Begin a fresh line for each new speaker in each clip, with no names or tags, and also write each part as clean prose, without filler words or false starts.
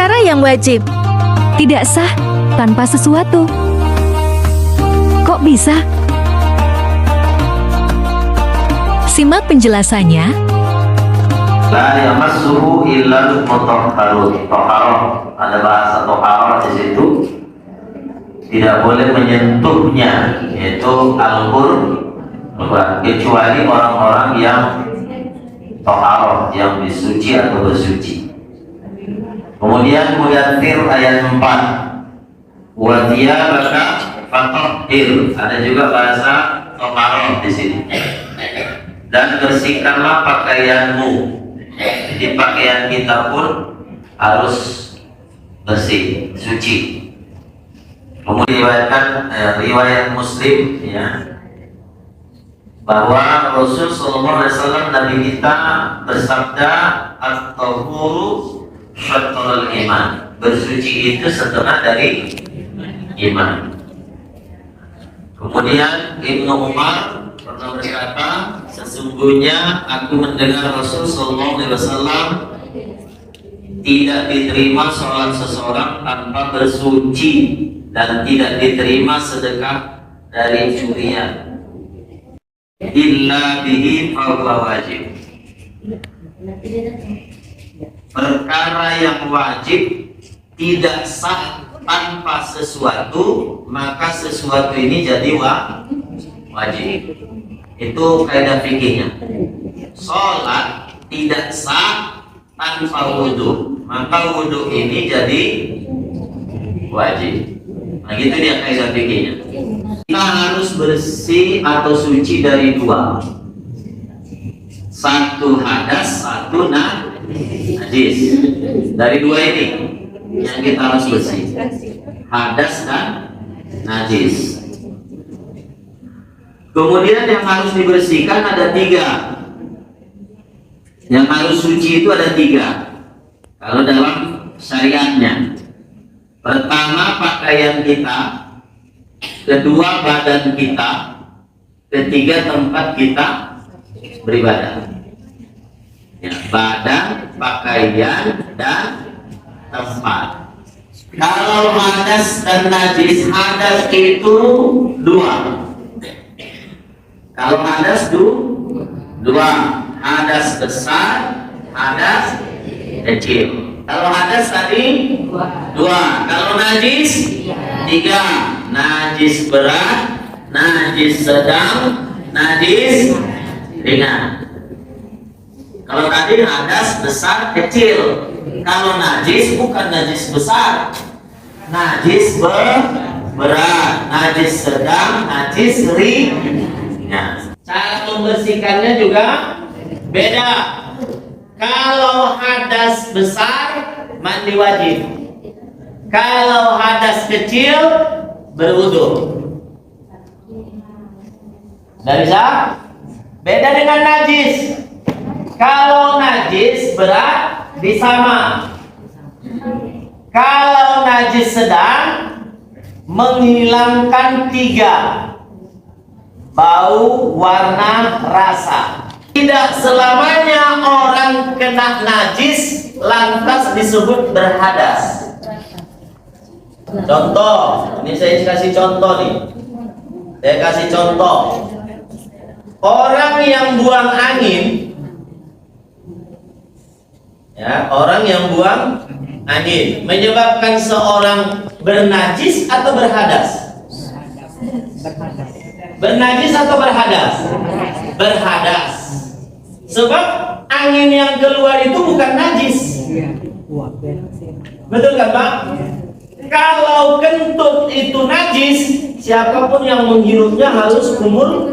perkara yang wajib.
Tidak sah tanpa sesuatu. Kok bisa? Simak penjelasannya.
La yamassuhu illal mutahharun. Toharoh, ada bahasa toharoh di situ. Tidak boleh menyentuhnya, yaitu Al-Qur'an, kecuali orang-orang yang toharoh, yang bersuci atau bersuci. Kemudian Mudaththir ayat 4, wa thiyabaka fatahhir, ada juga bahasa toharoh di sini. Dan bersihkanlah pakaianmu. Jadi pakaian kita pun harus bersih, suci. Kemudian diriwayatkan riwayat Muslim, ya, bahwa Rasul Sallallahu Alaihi Wasallam Nabi kita bersabda, at-tahuru syatrul iman, bersuci itu setengah dari iman. Kemudian Ibnu Umar pernah berkata, sesungguhnya aku mendengar Rasul Sallallahu Alaihi Wasallam tidak diterima sholat seseorang tanpa bersuci, dan tidak diterima sedekah dari curian illa bihi fahuwa wajib. Perkara yang wajib tidak sah tanpa sesuatu, maka sesuatu ini jadi wajib. Itu kaidah fikihnya. Sholat tidak sah tanpa wudhu, maka wudhu ini jadi wajib. Nah, gitu dia kaidah fikihnya. Kita harus bersih atau suci dari dua. Satu hadas, satu najis. Dari dua ini yang kita harus bersih. Hadas dan najis. Kemudian yang harus dibersihkan ada tiga. Yang harus suci itu ada tiga. Kalau dalam syariatnya, pertama pakaian kita, kedua badan kita, ketiga tempat kita beribadah. Ya, badan, pakaian, dan tempat. Kalau hadas dan najis, hadas itu dua. Kalau hadas dua, hadas besar, hadas kecil. Kalau hadas tadi dua, kalau najis tiga, najis berat, najis sedang, najis ringan. Kalau tadi hadas besar kecil, kalau najis bukan najis besar, najis berat, najis sedang, najis ringan. Cara membersihkannya juga beda. Kalau hadas besar, mandi wajib. Kalau hadas kecil, berwudu. Dari sah? Beda dengan najis. Kalau najis berat, disama. Kalau najis sedang, menghilangkan tiga: bau, warna, rasa. Tidak selamanya orang kena najis lantas disebut berhadas. Contoh, ini saya kasih contoh nih. Saya kasih contoh. Orang yang buang angin, ya, orang yang buang angin menyebabkan seorang bernajis atau berhadas? Bernajis atau berhadas? Berhadas. Sebab angin yang keluar itu bukan najis. Betul kan, Pak? Kalau kentut itu najis, siapapun yang menghirupnya harus kumur.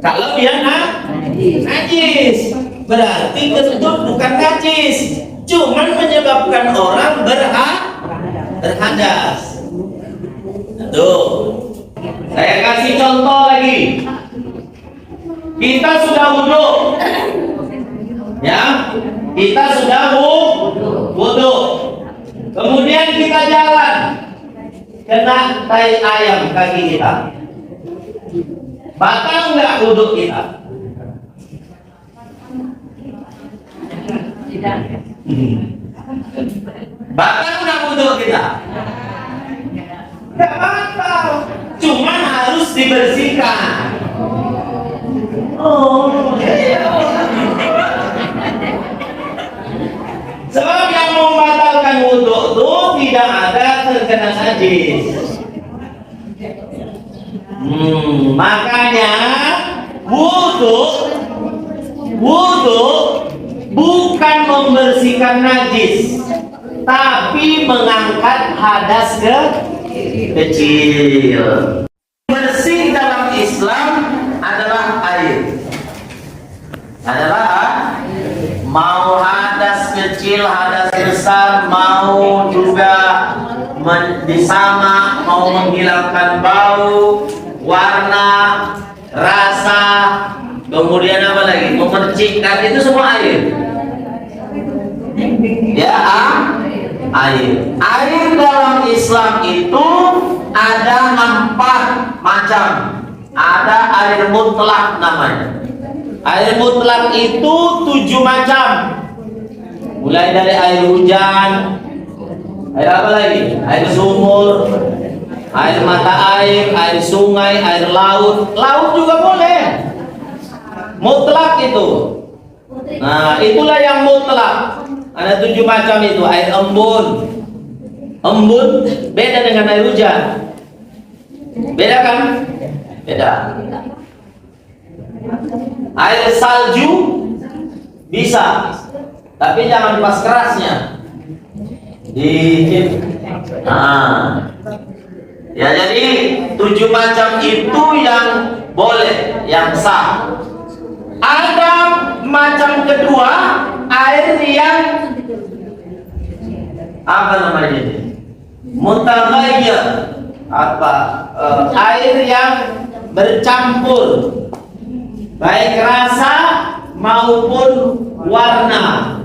Kalau dia najis, berarti kentut bukan najis, cuman menyebabkan orang berhadas. Tuh, saya kasih contoh lagi. Kita sudah wudu, ya, kita sudah wudu. Kemudian kita jalan, kena tai ayam kaki kita. Batal nggak wudu kita? Tidak. Batal nggak wudhu kita? Nggak batal, cuman harus dibersihkan. Oh, iya. Sebab yang membatalkan wudhu itu tidak ada terkena najis. Makanya wudhu bukan membersihkan najis, tapi mengangkat hadas kecil. Bersih dalam Islam adalah air. Mau hadas kecil, hadas besar, mau juga disama, mau menghilangkan bau, warna, rasa, kemudian apa lagi? Memercikkan, itu semua air. Ya, air. Air dalam Islam itu ada 4 macam. Ada air mutlak namanya. Air mutlak itu 7 macam. Mulai dari air hujan, air apa lagi? Air sumur, air mata air, air sungai, air laut. Laut juga boleh. Mutlak itu. Nah, itulah yang mutlak. Ada 7 macam itu. Air embun. Embun beda dengan air hujan. Beda kan? Beda. Air salju bisa, tapi jangan pas kerasnya. Ya, jadi 7 macam itu yang boleh, yang sah. Ada macam kedua, air yang apa namanya ini? Mutaghayyir, air yang bercampur, baik rasa maupun warna.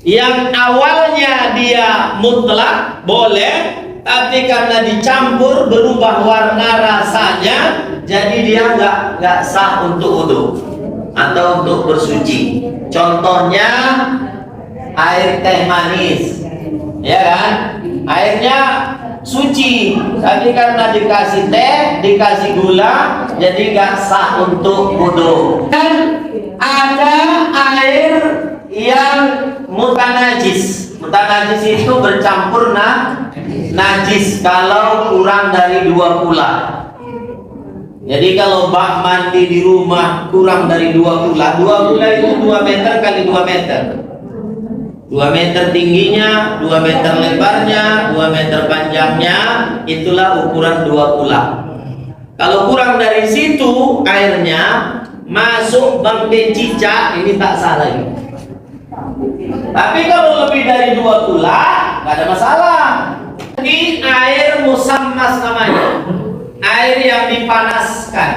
Yang awalnya dia mutlak boleh, tapi karena dicampur berubah warna rasanya, jadi dia nggak sah untuk wudhu atau untuk bersuci. Contohnya air teh manis, ya kan? Airnya suci, tapi karena dikasih teh, dikasih gula, jadi nggak sah untuk wudhu. Dan ada air yang mutanajis. Mutanajis itu bercampur najis kalau kurang dari 2 kula. Jadi kalau bak mandi di rumah kurang dari 2 kula, 2 kula itu 2 meter kali 2 meter. 2 meter tingginya, 2 meter lebarnya, 2 meter panjangnya, itulah ukuran 2 kula. Kalau kurang dari situ airnya masuk bangkai cicak, ini tak sah lagi. Tapi kalau lebih dari 2 kula, nggak ada masalah. Ini air musammas namanya, air yang dipanaskan.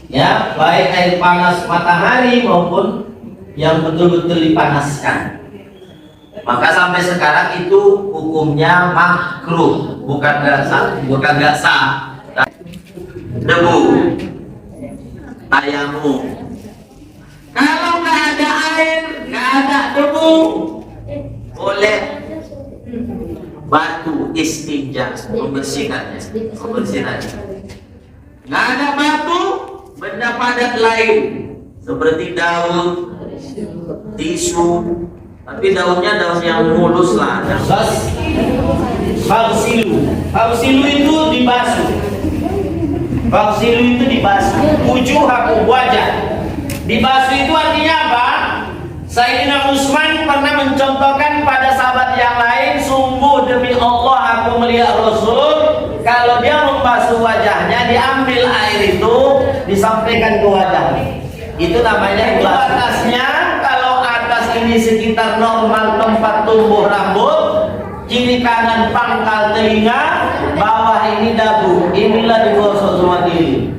Ya, baik air panas matahari maupun yang betul-betul dipanaskan. Maka sampai sekarang itu hukumnya makruh, bukan nggak sah. Debu, tayamum. Kalau nggak ada air, nggak ada debu, boleh batu istinja, membersihkannya. Nggak ada batu, benda padat lain seperti daun, tisu, tapi daunnya daun yang mulus lah. Fagsilu itu dibasuh. Fagsilu itu dibasuh. Wujuhakum, wajah. Dibasuh itu artinya apa? Sayyidina Utsman pernah mencontohkan pada sahabat yang lain, sungguh demi Allah aku melihat Rasul kalau dia membasuh wajahnya, diambil air itu disampaikan ke wajahnya. Itu namanya batasnya. Kalau atas ini sekitar normal tempat tumbuh rambut, kiri kanan pangkal telinga, bawah ini dagu, inilah digosok semua diri.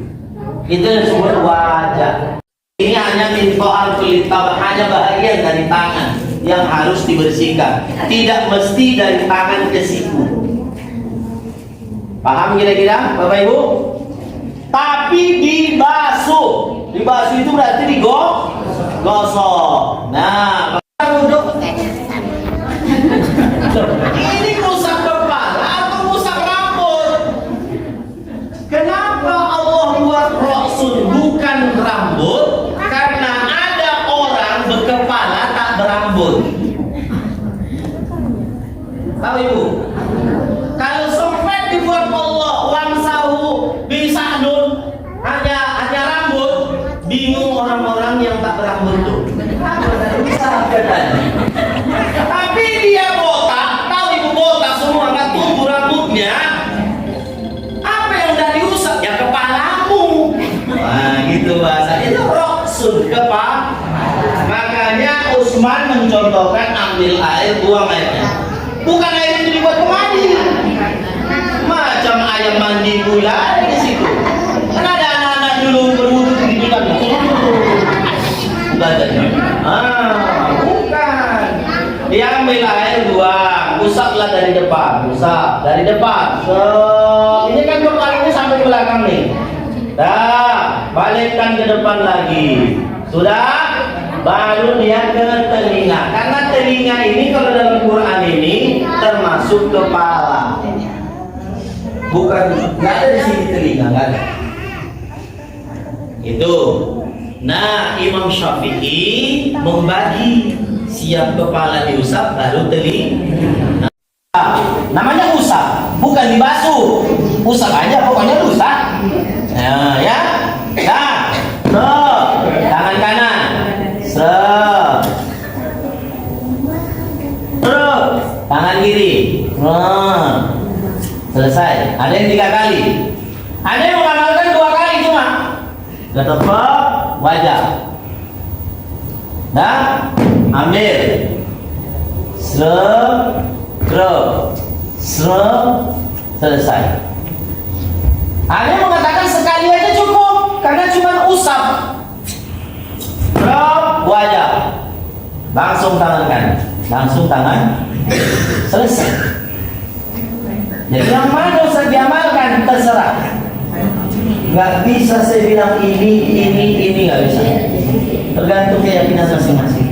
Itu yang disebut wajah. Ini hanya mintoal kulitab, hanya bahagian dari tangan yang harus dibersihkan, tidak mesti dari tangan ke siku. Paham kira-kira Bapak Ibu? Tapi dibasuh itu berarti digosok. Nah, wudhu Ini usap kepala atau usap rambut? Kenapa Allah buat roksun bukan rambut? Karena ada orang berkepala tak berambut. Tahu ibu? Kalau sempat dibuat Allah wamsahu bisahnun hanya rambut, bingung orang-orang yang tak berambut tuh. Tapi dia botak, tahu ibu botak semua nggak tumbuh rambutnya. Apa yang udah diusap ya kepalamu. Nah gitu bahasa itu roksun kepala. Makanya Utsman mencontohkan ambil air, buang airnya. Bukan air itu dibuat mandi. Macam ayam mandi gula di situ. Kan ada anak-anak dulu berwudu di bilang bukan. Dia ambil air buang, usaplah dari depan, usap dari depan. So, ini kan kepalanya sampai ke belakang nih. Dah, balikkan ke depan lagi. Sudah? Baru dia ke telinga. Karena telinga ini kalau dalam Quran ini termasuk kepala. Bukan, nggak ada di sini telinga, nggak ada. Itu. Nah, Imam Syafi'i membagi siap kepala diusap baru telinga. Namanya usap, bukan dibasuh. Usap aja, pokoknya usap. Nah, ya. Nah, tangan kanan. Terus tangan kiri. Selesai. Ada yang 3 kali. Ada yang mengamalkan 2 kali cuma. Ketepuk wajah. Dah, ambil. Selesai. Ada yang mengatakan sekali aja cukup karena cuma usap. Wajah. Langsung tangan kan. Langsung tangan. Selesai. Jadi yang mana usah diamalkan terserah. Nggak bisa saya bilang ini nggak bisa. Tergantung keyakinan masing-masing.